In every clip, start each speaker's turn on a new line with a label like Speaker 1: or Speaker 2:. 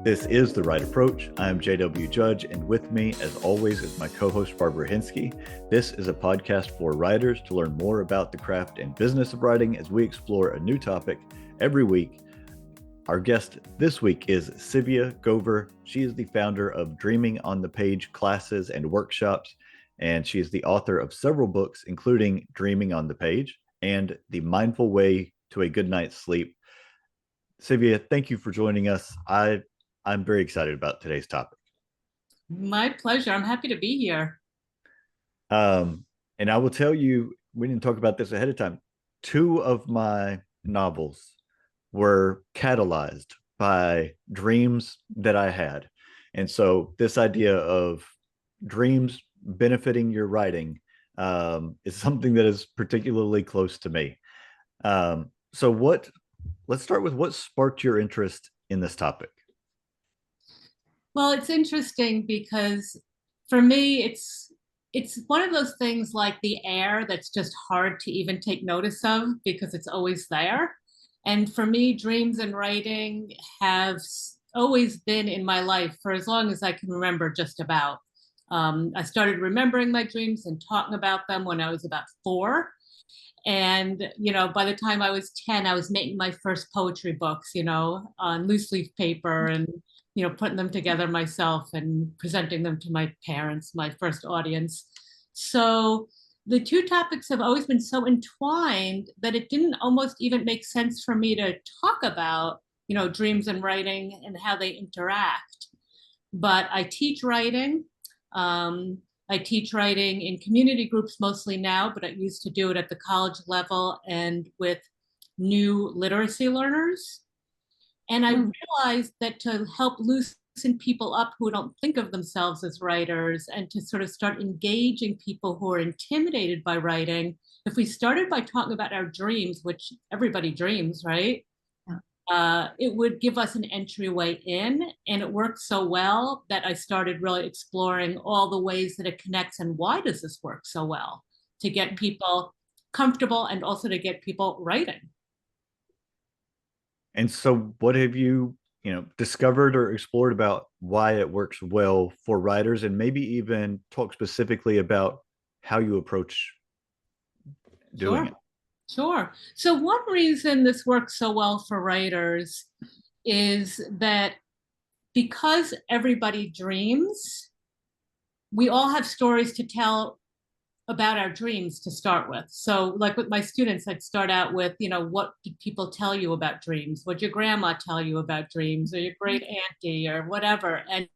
Speaker 1: This is The Right Approach. I'm JW Judge, and with me, as always, is my co-host Barbara Hinsky. This is a podcast for writers to learn more about the craft and business of writing as we explore a new topic every week. Our guest this week is Tzivia Gover. She is the founder of Dreaming on the Page classes and workshops, and she is the author of several books, including Dreaming on the Page and The Mindful Way to a Good Night's Sleep. Tzivia, thank you for joining us. I'm very excited about today's topic.
Speaker 2: My pleasure. I'm happy to be here.
Speaker 1: And I will tell you, we didn't talk about this ahead of time. Two of my novels were catalyzed by dreams that I had. And so this idea of dreams benefiting your writing is something that is particularly close to me. Let's start with what sparked your interest in this topic.
Speaker 2: Well, it's interesting because for me, it's one of those things like the air that's just hard to even take notice of because it's always there. And for me, dreams and writing have always been in my life for as long as I can remember, just about. I started remembering my dreams and talking about them when I was about 4. And, by the time I was 10, I was making my first poetry books, on loose leaf paper and, putting them together myself and presenting them to my parents, my first audience. So the two topics have always been so entwined that it didn't almost even make sense for me to talk about, dreams and writing and how they interact. But I teach writing. I teach writing in community groups mostly now, but I used to do it at the college level and with new literacy learners. And I realized that to help loosen people up who don't think of themselves as writers and to sort of start engaging people who are intimidated by writing, if we started by talking about our dreams, which everybody dreams, right? It would give us an entryway in, and it worked so well that I started really exploring all the ways that it connects and why does this work so well to get people comfortable and also to get people writing.
Speaker 1: And so what have you, discovered or explored about why it works well for writers, and maybe even talk specifically about how you approach doing it?
Speaker 2: Sure. So one reason this works so well for writers is that because everybody dreams, we all have stories to tell about our dreams to start with. So like with my students, I'd start out with, what did people tell you about dreams? What did your grandma tell you about dreams, or your great auntie, or whatever? And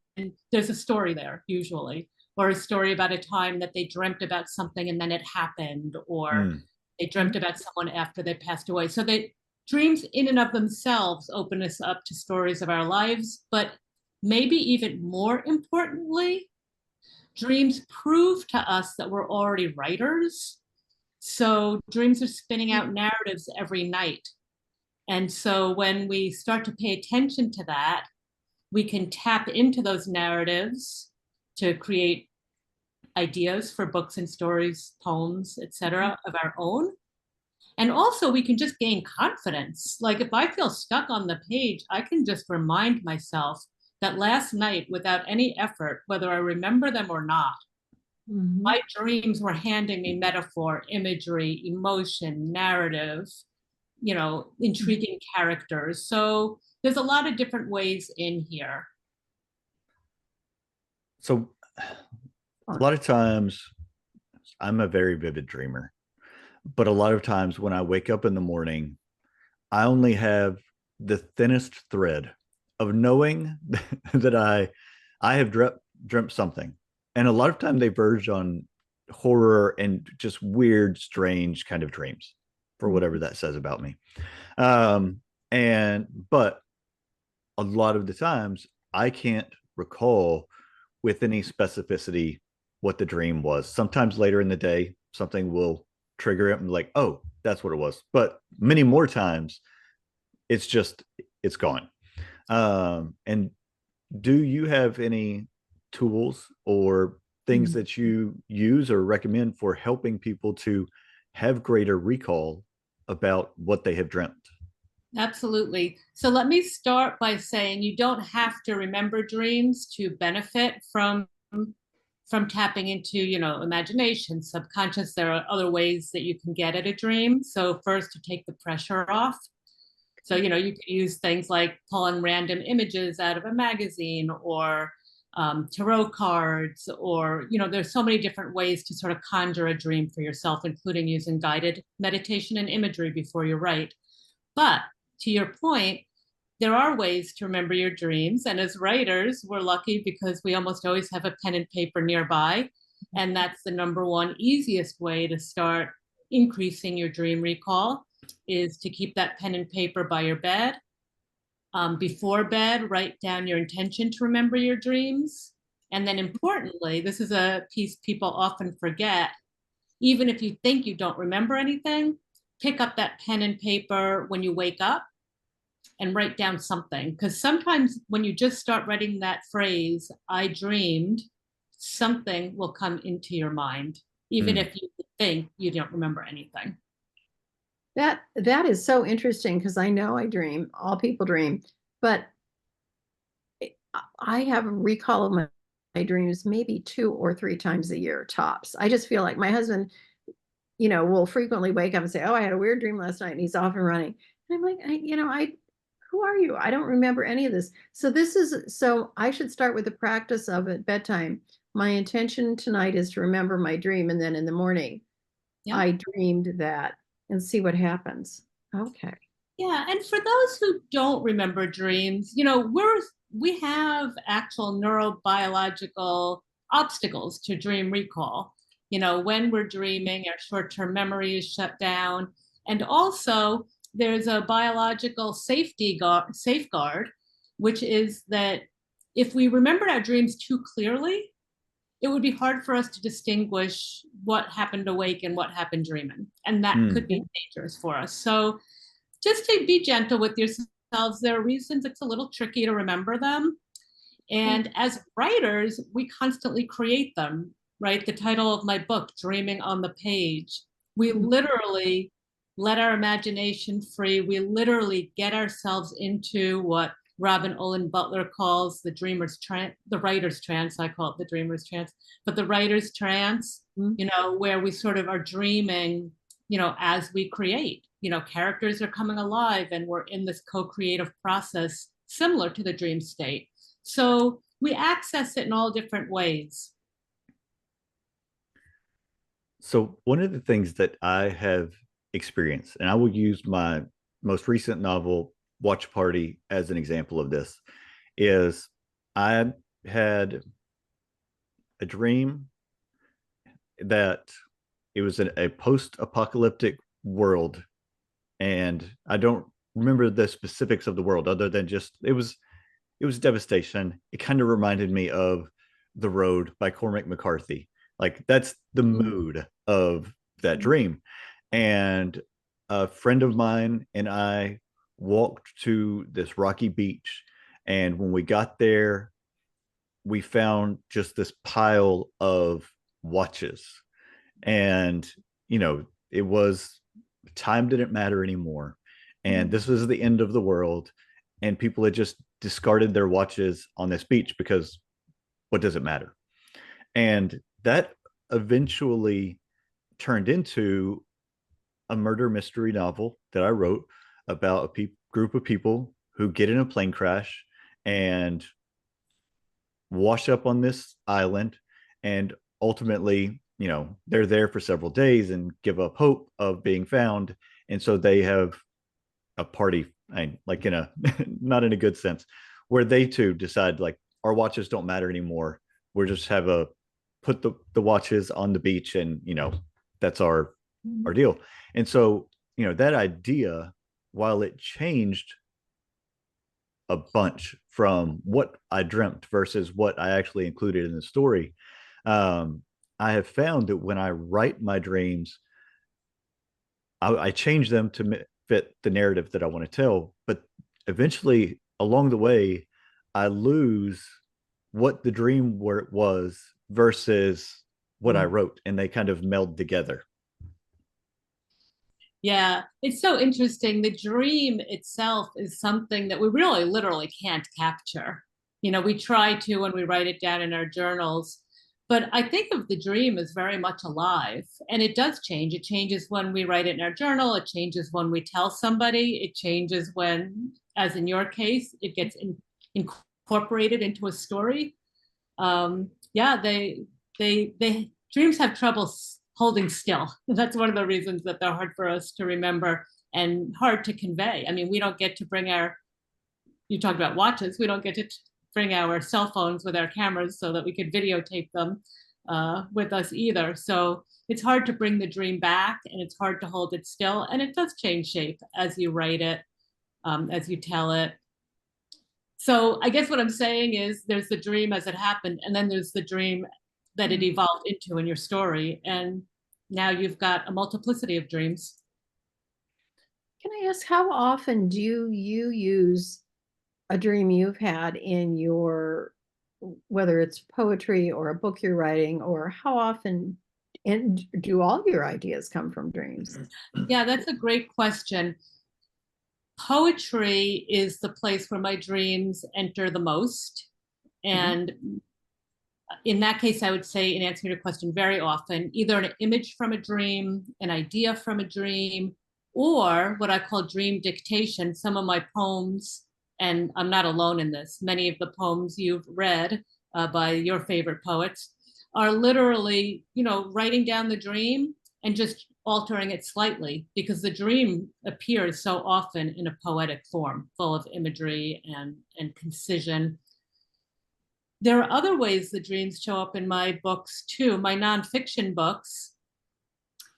Speaker 2: there's a story there usually, or a story about a time that they dreamt about something and then it happened, or they dreamt about someone after they passed away. So that dreams in and of themselves open us up to stories of our lives, but maybe even more importantly, dreams prove to us that we're already writers. So dreams are spinning out narratives every night. And so when we start to pay attention to that, we can tap into those narratives to create ideas for books and stories, poems, etc., of our own. And also we can just gain confidence. Like if I feel stuck on the page, I can just remind myself that last night, without any effort, whether I remember them or not, my dreams were handing me metaphor, imagery, emotion, narrative, intriguing characters. So there's a lot of different ways in here.
Speaker 1: So a lot of times I'm a very vivid dreamer, but a lot of times when I wake up in the morning, I only have the thinnest thread of knowing that I have dreamt something. And a lot of time they verge on horror and just weird, strange kind of dreams, for whatever that says about me. But a lot of the times I can't recall with any specificity what the dream was. Sometimes later in the day, something will trigger it and like, oh, that's what it was. But many more times, it's gone. And do you have any tools or things that you use or recommend for helping people to have greater recall about what they have dreamt?
Speaker 2: Absolutely. So let me start by saying you don't have to remember dreams to benefit from tapping into, imagination, subconscious. There are other ways that you can get at a dream. So first, to take the pressure off. So, you can use things like pulling random images out of a magazine or tarot cards, or, there's so many different ways to sort of conjure a dream for yourself, including using guided meditation and imagery before you write. But to your point, there are ways to remember your dreams. And as writers, we're lucky because we almost always have a pen and paper nearby. And that's the number one easiest way to start increasing your dream recall, is to keep that pen and paper by your bed. Before bed, write down your intention to remember your dreams. And then importantly, this is a piece people often forget. Even if you think you don't remember anything, pick up that pen and paper when you wake up and write down something. Because sometimes when you just start writing that phrase, I dreamed, something will come into your mind, even
Speaker 1: Mm.
Speaker 2: if you think you don't remember anything.
Speaker 3: That is so interesting because I know I dream, all people dream, but I have a recall of my dreams maybe 2 or 3 times a year tops. I just feel like my husband, will frequently wake up and say, "Oh, I had a weird dream last night," and he's off and running. And I'm like, who are you? I don't remember any of this. So I should start with the practice of at bedtime. My intention tonight is to remember my dream, and then in the morning,
Speaker 2: Yeah.
Speaker 3: I dreamed that, and see what happens. Okay.
Speaker 2: Yeah, and for those who don't remember dreams, we have actual neurobiological obstacles to dream recall. When we're dreaming, our short-term memory is shut down, and also there's a biological safeguard, which is that if we remembered our dreams too clearly, it would be hard for us to distinguish what happened awake and what happened dreaming, and that could
Speaker 1: Mm.
Speaker 2: be dangerous for us. So just to be gentle with yourselves. There are reasons it's a little tricky to remember them. And as writers, we constantly create them, right? The title of my book, Dreaming on the Page, we literally let our imagination free. We literally get ourselves into what Robin Olin Butler calls the writer's trance. I call it the dreamer's trance, but the writer's trance, where we sort of are dreaming, as we create. Characters are coming alive and we're in this co-creative process similar to the dream state. So we access it in all different ways.
Speaker 1: So, one of the things that I have experienced, and I will use my most recent novel, Watch Party, as an example of this, is I had a dream that it was a post apocalyptic world. And I don't remember the specifics of the world other than just it was devastation. It kind of reminded me of The Road by Cormac McCarthy. Like that's the mood of that dream. And a friend of mine and I walked to this rocky beach. And when we got there, we found just this pile of watches. And, it was time didn't matter anymore. And this was the end of the world. And people had just discarded their watches on this beach because what does it matter? And that eventually turned into a murder mystery novel that I wrote about group of people who get in a plane crash and wash up on this island. And ultimately, they're there for several days and give up hope of being found. And so they have a party, like in a not in a good sense, where they too decide like our watches don't matter anymore. We're just have a put the watches on the beach, and that's our deal. And so that idea, while it changed a bunch from what I dreamt versus what I actually included in the story, I have found that when I write my dreams, I change them to fit the narrative that I want to tell. But eventually, along the way, I lose what the dream was versus what I wrote, and they kind of meld together.
Speaker 2: Yeah, it's so interesting. The dream itself is something that we really literally can't capture. We try to when we write it down in our journals, but I think of the dream as very much alive, and it does change. It changes when we write it in our journal, it changes when we tell somebody, it changes when, as in your case, it gets incorporated into a story. Yeah, they dreams have trouble holding still. That's one of the reasons that they're hard for us to remember and hard to convey. I mean, we don't get to bring you talked about watches, we don't get to bring our cell phones with our cameras so that we could videotape them with us either. So it's hard to bring the dream back, and it's hard to hold it still. And it does change shape as you write it, as you tell it. So I guess what I'm saying is there's the dream as it happened, and then there's the dream that it evolved into in your story. And now you've got a multiplicity of dreams.
Speaker 3: Can I ask, how often do you use a dream you've had in your, whether it's poetry or a book you're writing, or how often, and do all your ideas come from dreams?
Speaker 2: Yeah, that's a great question. Poetry is the place where my dreams enter the most. And in that case, I would say, in answering your question, very often, either an image from a dream, an idea from a dream, or what I call dream dictation. Some of my poems, and I'm not alone in this, many of the poems you've read by your favorite poets are literally, writing down the dream and just altering it slightly, because the dream appears so often in a poetic form, full of imagery and concision. There are other ways the dreams show up in my books too. My nonfiction books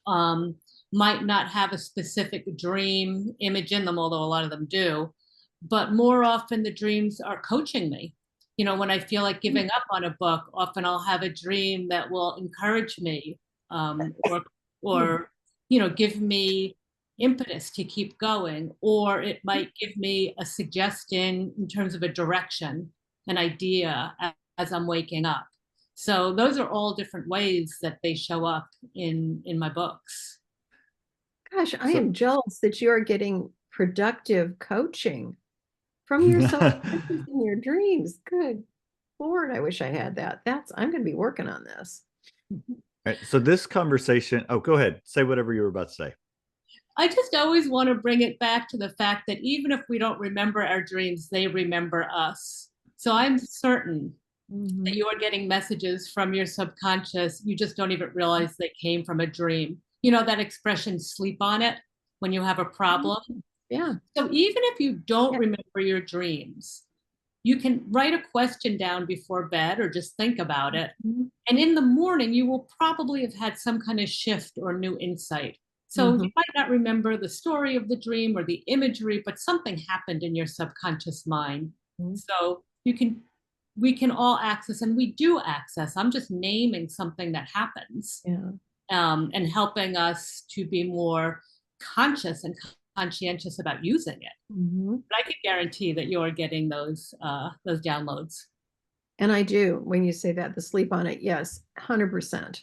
Speaker 2: might not have a specific dream image in them, although a lot of them do. But more often the dreams are coaching me. When I feel like giving up on a book, often I'll have a dream that will encourage me, or give me impetus to keep going, or it might give me a suggestion in terms of a direction, an idea as I'm waking up. So those are all different ways that they show up in my books.
Speaker 3: Gosh, I am jealous that you are getting productive coaching from your subconscious in your dreams. Good Lord, I wish I had that. I'm going to be working on this.
Speaker 1: All right, so this conversation, go ahead, say whatever you were about to say.
Speaker 2: I just always want to bring it back to the fact that even if we don't remember our dreams, they remember us. So I'm certain that you are getting messages from your subconscious. You just don't even realize they came from a dream. That expression, sleep on it, when you have a problem.
Speaker 3: Yeah.
Speaker 2: So even if you don't remember your dreams, you can write a question down before bed or just think about it. And in the morning, you will probably have had some kind of shift or new insight. So you might not remember the story of the dream or the imagery, but something happened in your subconscious mind. So we can all access, and we do access. I'm just naming something that happens, and helping us to be more conscious and conscientious about using it. But I can guarantee that you're getting those downloads.
Speaker 3: And I do. When you say that, the sleep on it, yes, 100%.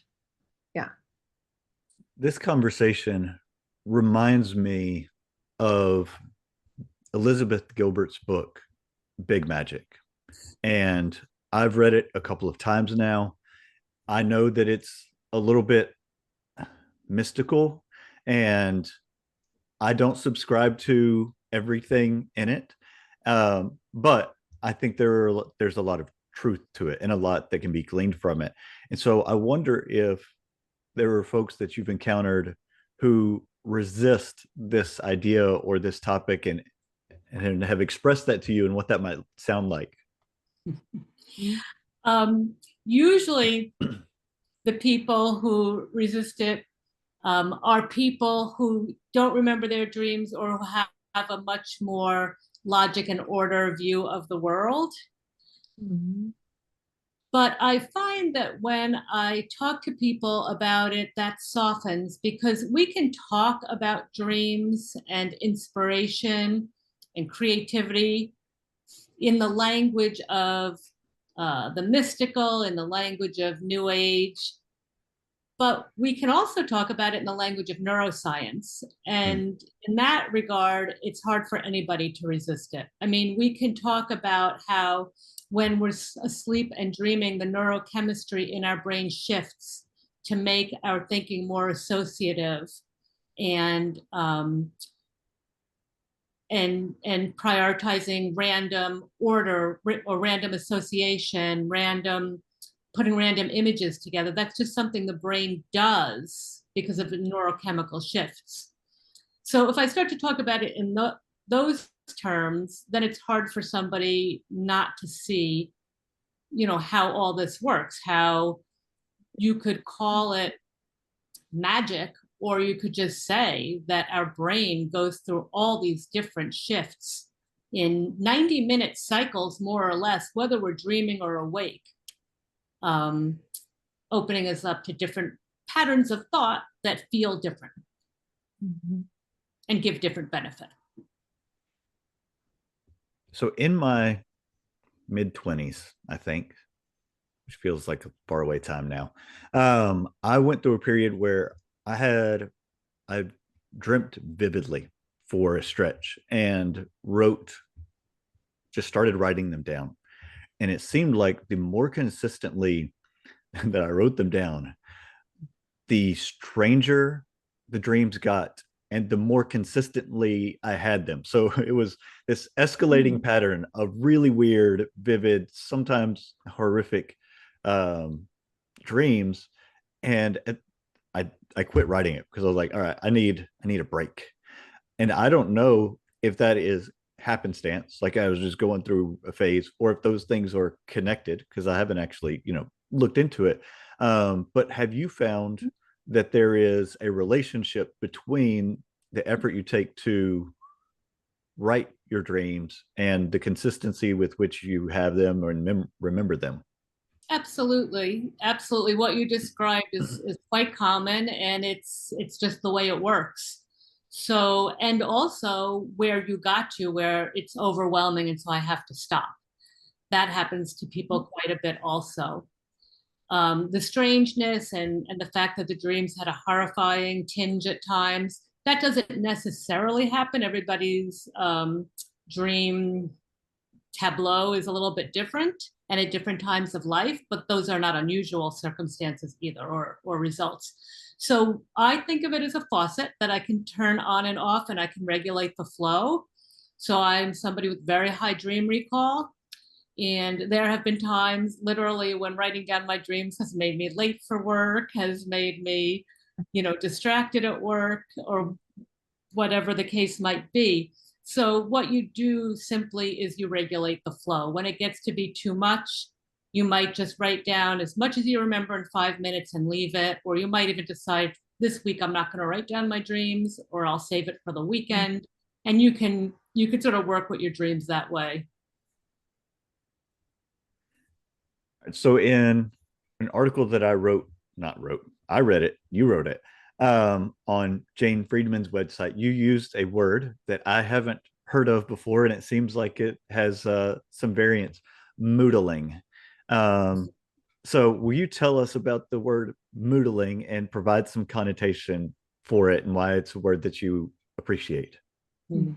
Speaker 3: Yeah.
Speaker 1: This conversation reminds me of Elizabeth Gilbert's book, Big Magic. And I've read it a couple of times now. I know that it's a little bit mystical, and I don't subscribe to everything in it. But I think there's a lot of truth to it and a lot that can be gleaned from it. And so I wonder if there are folks that you've encountered who resist this idea or this topic and have expressed that to you, and what that might sound like.
Speaker 2: Usually the people who resist it are people who don't remember their dreams, or who have a much more logic and order view of the world. But I find that when I talk to people about it, that softens, because we can talk about dreams and inspiration and creativity in the language of the mystical, in the language of New Age. But we can also talk about it in the language of neuroscience. And in that regard, it's hard for anybody to resist it. I mean, we can talk about how when we're asleep and dreaming, the neurochemistry in our brain shifts to make our thinking more associative and prioritizing random order or random association, putting random images together. That's just something the brain does because of the neurochemical shifts. So if I start to talk about it in those terms, then it's hard for somebody not to see, how all this works, how you could call it magic, or you could just say that our brain goes through all these different shifts in 90-minute cycles, more or less, whether we're dreaming or awake. Opening us up to different patterns of thought that feel different and give different benefit.
Speaker 1: So in my mid-20s, I think, which feels like a faraway time now, I went through a period where I dreamt vividly for a stretch and just started writing them down. And it seemed like the more consistently that I wrote them down, the stranger the dreams got and the more consistently I had them. So it was this escalating pattern of really weird, vivid, sometimes horrific dreams. And I quit writing it because I was like, all right, I need a break. And I don't know if that is happenstance, like I was just going through a phase, or if those things are connected, because I haven't actually, looked into it. But have you found that there is a relationship between the effort you take to write your dreams and the consistency with which you have them or remember them?
Speaker 2: Absolutely. Absolutely. What you described is quite common, and it's just the way it works. So, and also where you got to, where it's overwhelming, and so I have to stop. That happens to people quite a bit also. The strangeness and the fact that the dreams had a horrifying tinge at times, that doesn't necessarily happen. Everybody's dream tableau is a little bit different and at different times of life, but those are not unusual circumstances either, or results. So I think of it as a faucet that I can turn on and off, and I can regulate the flow. So I'm somebody with very high dream recall. And there have been times literally when writing down my dreams has made me late for work, has made me, distracted at work, or whatever the case might be. So what you do simply is you regulate the flow. When it gets to be too much, you might just write down as much as you remember in 5 minutes and leave it. Or you might even decide, this week I'm not going to write down my dreams, or I'll save it for the weekend. And you can sort of work with your dreams that way.
Speaker 1: So in an article that I I read it, you wrote it, on Jane Friedman's website, you used a word that I haven't heard of before, and it seems like it has some variants: moodling. So will you tell us about the word moodling and provide some connotation for it and why it's a word that you appreciate?
Speaker 2: Mm-hmm.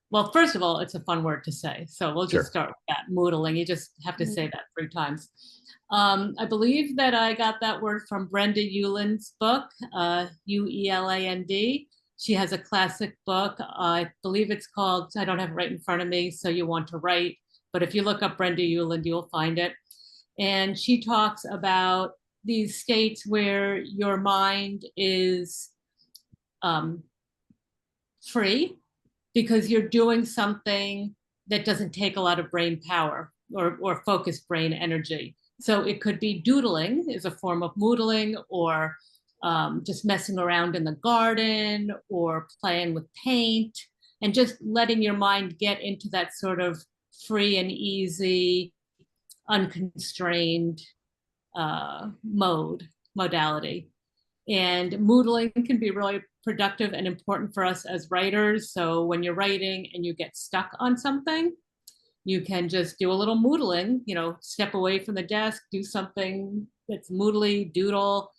Speaker 2: Well, first of all, it's a fun word to say. So we'll just start with that, moodling. You just have to say that 3 times. I believe that I got that word from Brenda Ueland's book, Ueland. She has a classic book. I believe it's called, I don't have it right in front of me, so you want to write. But if you look up Brenda Ueland, you'll find it. And she talks about these states where your mind is free, because you're doing something that doesn't take a lot of brain power or focused brain energy. So it could be doodling is a form of moodling, or just messing around in the garden, or playing with paint, and just letting your mind get into that sort of free and easy, unconstrained modality. And moodling can be really productive and important for us as writers. So when you're writing and you get stuck on something, you can just do a little moodling, step away from the desk, do something that's moodily, doodle,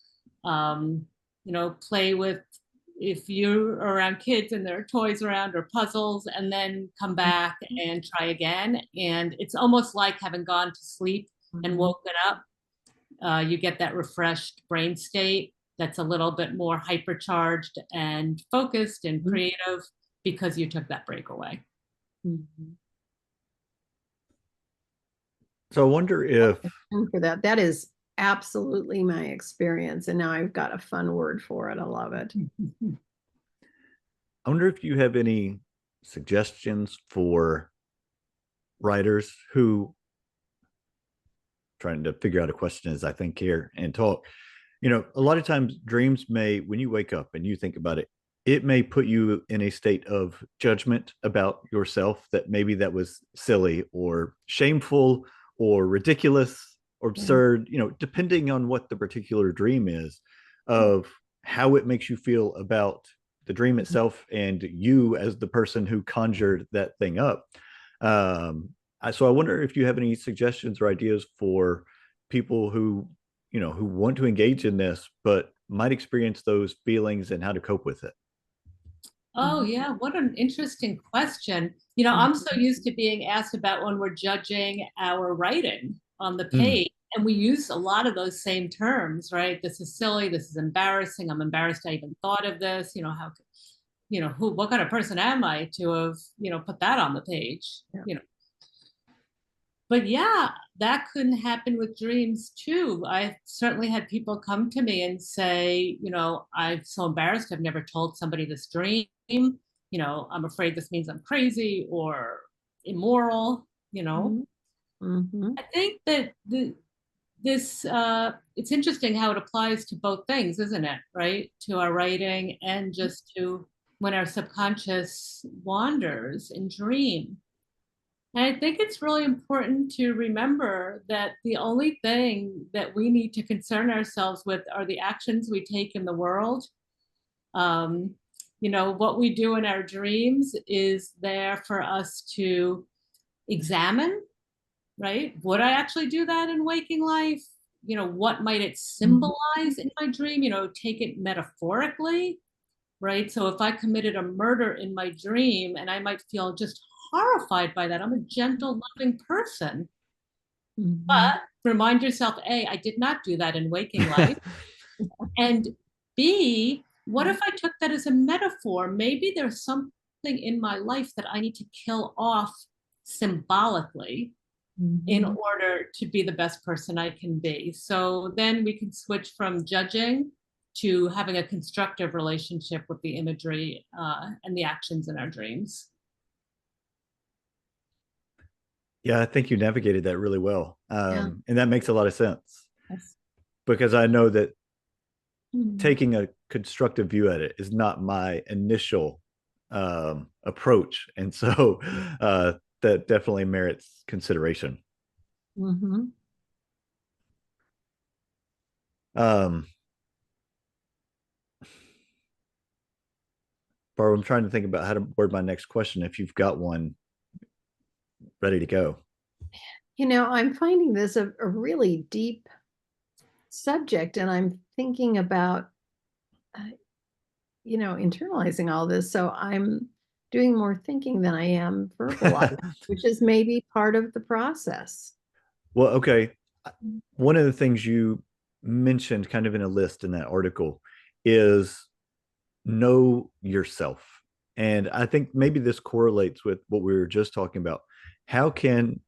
Speaker 2: Play with, if you're around kids and there are toys around or puzzles, and then come back and try again. And it's almost like having gone to sleep and woken up. You get that refreshed brain state that's a little bit more hypercharged and focused and creative because you took that break away.
Speaker 1: So I wonder if
Speaker 3: for that is absolutely my experience, and now I've got a fun word for it. I love it.
Speaker 1: I wonder if you have any suggestions for writers who, trying to figure out a question as I think here and talk. A lot of times dreams may, when you wake up and you think about it, it may put you in a state of judgment about yourself, that maybe that was silly or shameful or ridiculous or absurd, depending on what the particular dream is, of how it makes you feel about the dream itself and you as the person who conjured that thing up. So I wonder if you have any suggestions or ideas for people who want to engage in this, but might experience those feelings and how to cope with it.
Speaker 2: Oh, yeah. What an interesting question. I'm so used to being asked about when we're judging our writing on the page. And we use a lot of those same terms, right? This is silly. This is embarrassing. I'm embarrassed I even thought of this. What kind of person am I to have, put that on the page? But yeah, that couldn't happen with dreams too. I certainly had people come to me and say, I'm so embarrassed. I've never told somebody this dream. I'm afraid this means I'm crazy or immoral. I think that it's interesting how it applies to both things, isn't it? Right? To our writing and just to when our subconscious wanders and dream. And I think it's really important to remember that the only thing that we need to concern ourselves with are the actions we take in the world. What we do in our dreams is there for us to examine, right? Would I actually do that in waking life? What might it symbolize in my dream? Take it metaphorically, right? So if I committed a murder in my dream, and I might feel just horrified by that. I'm a gentle, loving person. But remind yourself, A, I did not do that in waking life. And B, what if I took that as a metaphor? Maybe there's something in my life that I need to kill off symbolically in order to be the best person I can be. So then we can switch from judging to having a constructive relationship with the imagery and the actions in our dreams.
Speaker 1: Yeah, I think you navigated that really well. And that makes a lot of sense. Yes. Because I know that taking a constructive view at it is not my initial approach. And so that definitely merits consideration. Barbara, I'm trying to think about how to word my next question if you've got one ready to go.
Speaker 3: I'm finding this a really deep subject, and I'm thinking about, internalizing all this. So I'm doing more thinking than I am verbalizing, which is maybe part of the process.
Speaker 1: Well, okay. One of the things you mentioned kind of in a list in that article is know yourself. And I think maybe this correlates with what we were just talking about. How can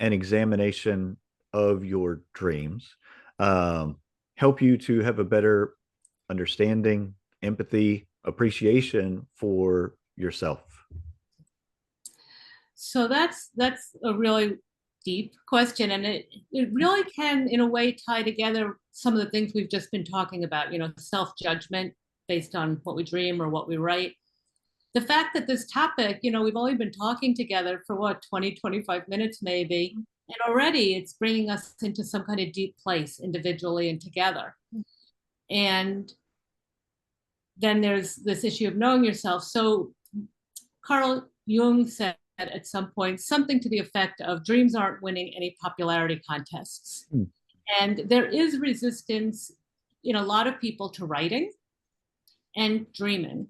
Speaker 1: an examination of your dreams help you to have a better understanding, empathy, appreciation for yourself?
Speaker 2: So that's a really deep question, and it really can in a way tie together some of the things we've just been talking about, self-judgment based on what we dream or what we write. The fact that this topic, we've only been talking together for 20, 25 minutes maybe, and already it's bringing us into some kind of deep place individually and together. And then there's this issue of knowing yourself. So Carl Jung said at some point something to the effect of dreams aren't winning any popularity contests. And there is resistance in a lot of people to writing and dreaming,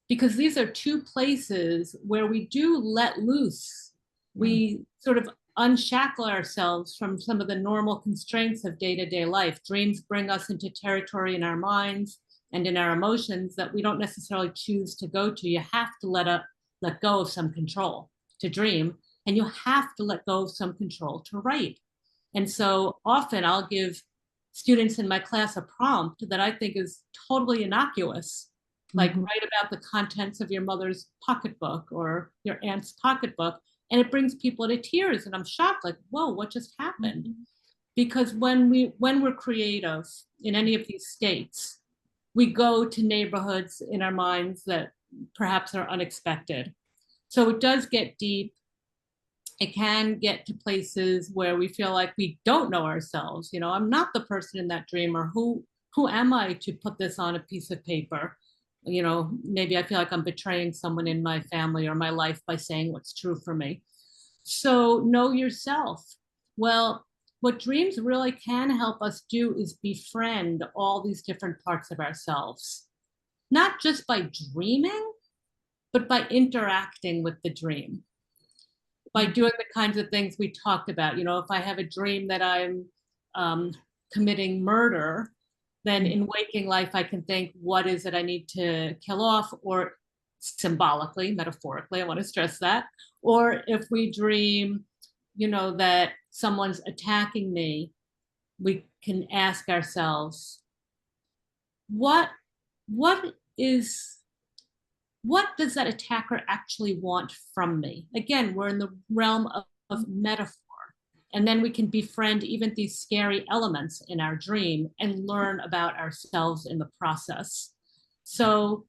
Speaker 2: because these are two places where we do let loose. We sort of unshackle ourselves from some of the normal constraints of day-to-day life. Dreams bring us into territory in our minds and in our emotions that we don't necessarily choose to go to. You have to let go of some control to dream, and you have to let go of some control to write. And so often I'll give students in my class a prompt that I think is totally innocuous, like write about the contents of your mother's pocketbook or your aunt's pocketbook, and it brings people to tears. And I'm shocked, like, whoa, what just happened? Because when we're creative in any of these states, we go to neighborhoods in our minds that perhaps are unexpected. So it does get deep. It can get to places where we feel like we don't know ourselves. You know, I'm not the person in that dream, or who am I to put this on a piece of paper? You know, maybe I feel like I'm betraying someone in my family or my life by saying what's true for me. So know yourself. Well, what dreams really can help us do is befriend all these different parts of ourselves, not just by dreaming, but by interacting with the dream, by doing the kinds of things we talked about. You know, if I have a dream that I'm committing murder, then in waking life, I can think, what is it I need to kill off? Or symbolically, metaphorically, I want to stress that. Or if we dream, you know, that someone's attacking me, we can ask ourselves, what does that attacker actually want from me? Again, we're in the realm of metaphor. And then we can befriend even these scary elements in our dream and learn about ourselves in the process. So,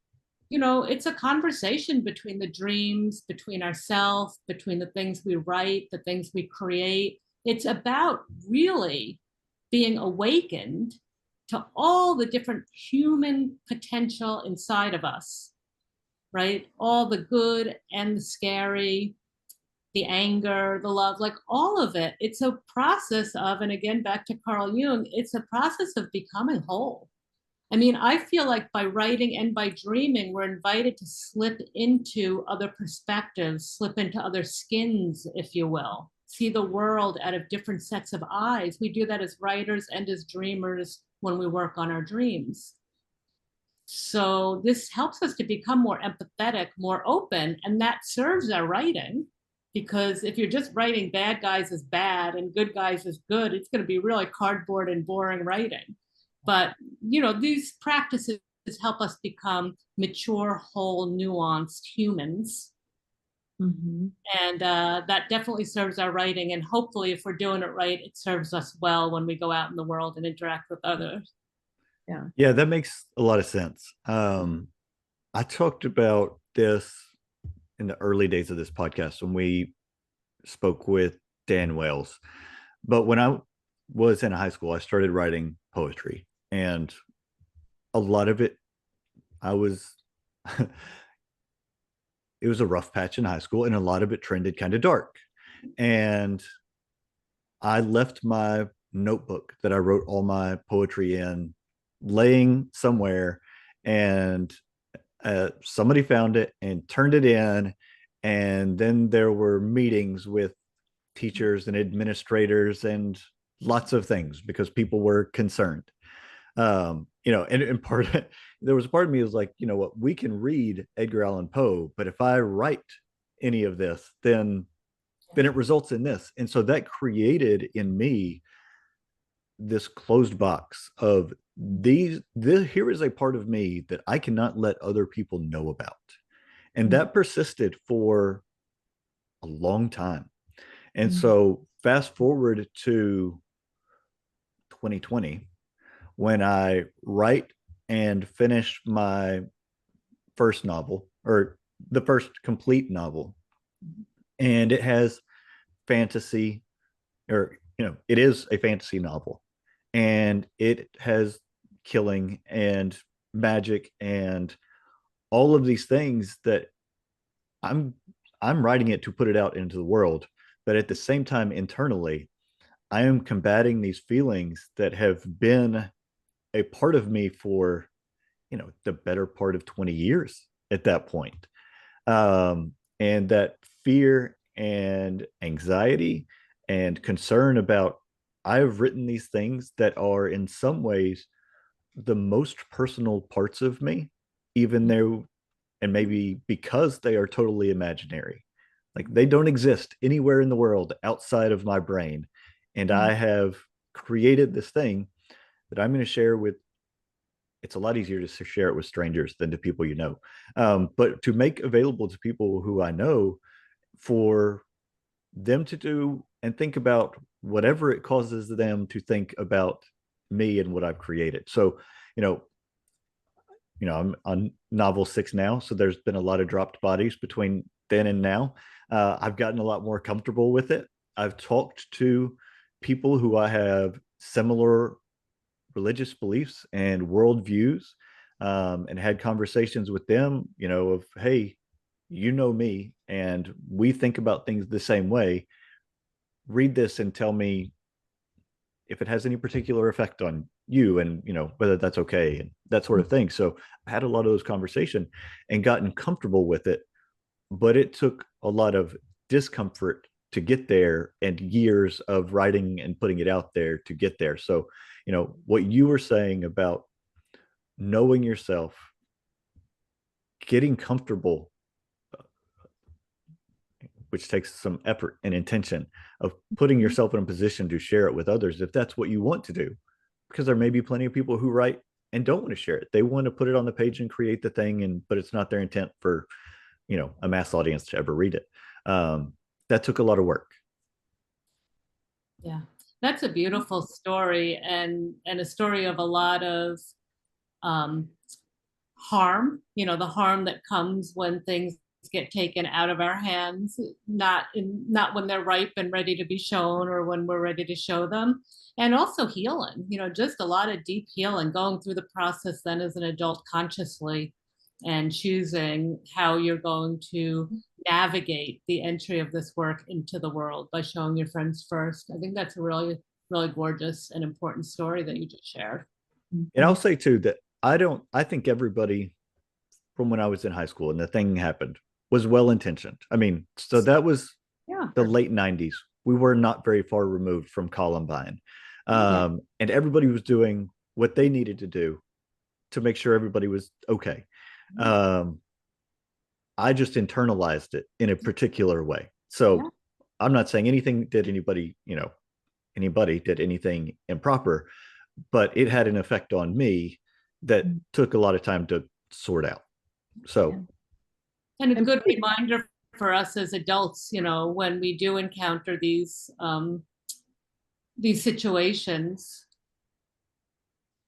Speaker 2: you know, it's a conversation between the dreams, between ourselves, between the things we write, the things we create. It's about really being awakened to all the different human potential inside of us, right? All the good and the scary, the anger, the love, like all of it. It's a process of, and again, back to Carl Jung, it's a process of becoming whole. I mean, I feel like by writing and by dreaming, we're invited to slip into other perspectives, slip into other skins, if you will, see the world out of different sets of eyes. We do that as writers and as dreamers when we work on our dreams. So this helps us to become more empathetic, more open, and that serves our writing. Because if you're just writing bad guys as bad and good guys as good, it's going to be really cardboard and boring writing. But, you know, these practices help us become mature, whole, nuanced humans. And that definitely serves our writing. And hopefully, if we're doing it right, it serves us well when we go out in the world and interact with others.
Speaker 1: Yeah, that makes a lot of sense. I talked about this in the early days of this podcast when we spoke with Dan Wales. But when I was in high school, I started writing poetry, and a lot of it, I was, it was a rough patch in high school, and a lot of it trended kind of dark. And I left my notebook that I wrote all my poetry in laying somewhere, and somebody found it and turned it in. And then there were meetings with teachers and administrators and lots of things because people were concerned. You know, and part of, there was a part of me was like, you know what, we can read Edgar Allan Poe, but if I write any of this, then it results in this. And so that created in me this closed box of here is a part of me that I cannot let other people know about. And that persisted for a long time. And so fast forward to 2020, when I write and finish my first novel, or the first complete novel, and it has fantasy, or, you know, it is a fantasy novel, and it has killing and magic and all of these things that I'm writing it to put it out into the world, but at the same time internally I am combating these feelings that have been a part of me for, the better part of 20 years at that point. And that fear and anxiety and concern about, I've written these things that are in some ways the most personal parts of me, even though, and maybe because they are totally imaginary, like they don't exist anywhere in the world outside of my brain. And I have created this thing that I'm going to share with, it's a lot easier to share it with strangers than to people but to make available to people who I know, for them to do and think about whatever it causes them to think about me and what I've created. So, you know, I'm on novel 6 now, so there's been a lot of dropped bodies between then and now. I've gotten a lot more comfortable with it. I've talked to people who I have similar religious beliefs and worldviews, and had conversations with them, of, hey, me, and we think about things the same way. Read this and tell me if it has any particular effect on you, and whether that's okay, and that sort of thing. So I had a lot of those conversations and gotten comfortable with it, but it took a lot of discomfort to get there, and years of writing and putting it out there to get there. So what you were saying about knowing yourself, getting comfortable, which takes some effort and intention of putting yourself in a position to share it with others, if that's what you want to do. Because there may be plenty of people who write and don't want to share it. They want to put it on the page and create the thing, but it's not their intent for, a mass audience to ever read it. That took a lot of work.
Speaker 2: Yeah, that's a beautiful story, and a story of a lot of harm, the harm that comes when things get taken out of our hands, not when they're ripe and ready to be shown, or when we're ready to show them. And also healing, just a lot of deep healing, going through the process then as an adult consciously, and choosing how you're going to navigate the entry of this work into the world by showing your friends first. I think that's a really, really gorgeous and important story that you just shared.
Speaker 1: And I'll say too that I think everybody from when I was in high school and the thing happened was well intentioned. I mean, so that was the late 90s. We were not very far removed from Columbine. And everybody was doing what they needed to do to make sure everybody was okay. I just internalized it in a particular way. So I'm not saying anybody did anything improper, but it had an effect on me that took a lot of time to sort out. So,
Speaker 2: and a good reminder for us as adults, when we do encounter these situations,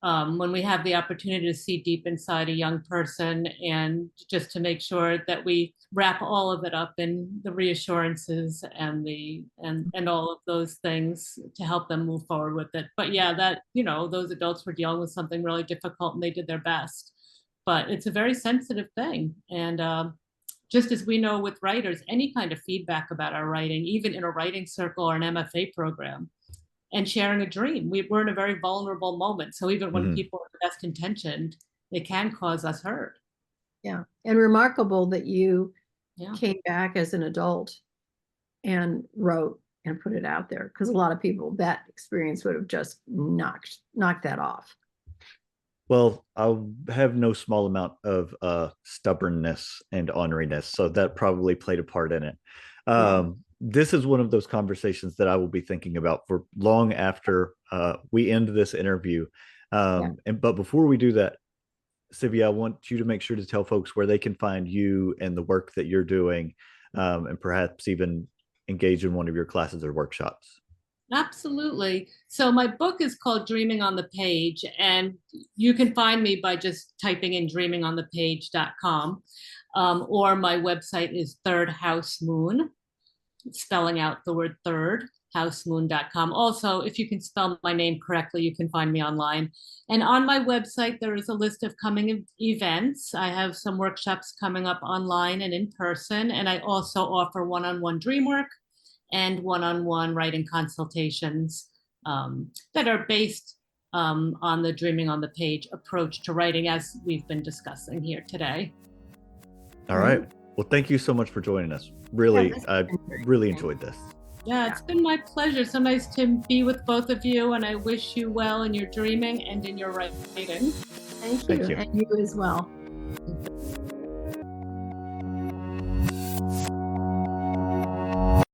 Speaker 2: when we have the opportunity to see deep inside a young person, and just to make sure that we wrap all of it up in the reassurances and all of those things to help them move forward with it. But yeah, that, those adults were dealing with something really difficult and they did their best. But it's a very sensitive thing. And just as we know with writers, any kind of feedback about our writing, even in a writing circle or an MFA program, and sharing a dream, we're in a very vulnerable moment. So even when people are best intentioned, it can cause us hurt.
Speaker 3: Yeah. And remarkable that you came back as an adult and wrote and put it out there, because a lot of people, that experience would have just knocked that off.
Speaker 1: Well, I have no small amount of stubbornness and orneriness, so that probably played a part in it. This is one of those conversations that I will be thinking about for long after we end this interview. But before we do that, Tzivia, I want you to make sure to tell folks where they can find you and the work that you're doing, and perhaps even engage in one of your classes or workshops.
Speaker 2: Absolutely. So my book is called Dreaming on the Page, and you can find me by just typing in dreamingonthepage.com, or my website is Third House Moon, spelling out the word third, housemoon.com. Also, if you can spell my name correctly, you can find me online. And on my website, there is a list of coming events. I have some workshops coming up online and in person, and I also offer one-on-one dream work and one-on-one writing consultations that are based on the dreaming on the page approach to writing, as we've been discussing here today.
Speaker 1: All right. Well, thank you so much for joining us. Really, I really enjoyed this.
Speaker 2: Yeah, it's been my pleasure. So nice to be with both of you, and I wish you well in your dreaming and in your writing.
Speaker 3: Thank you. And you as well.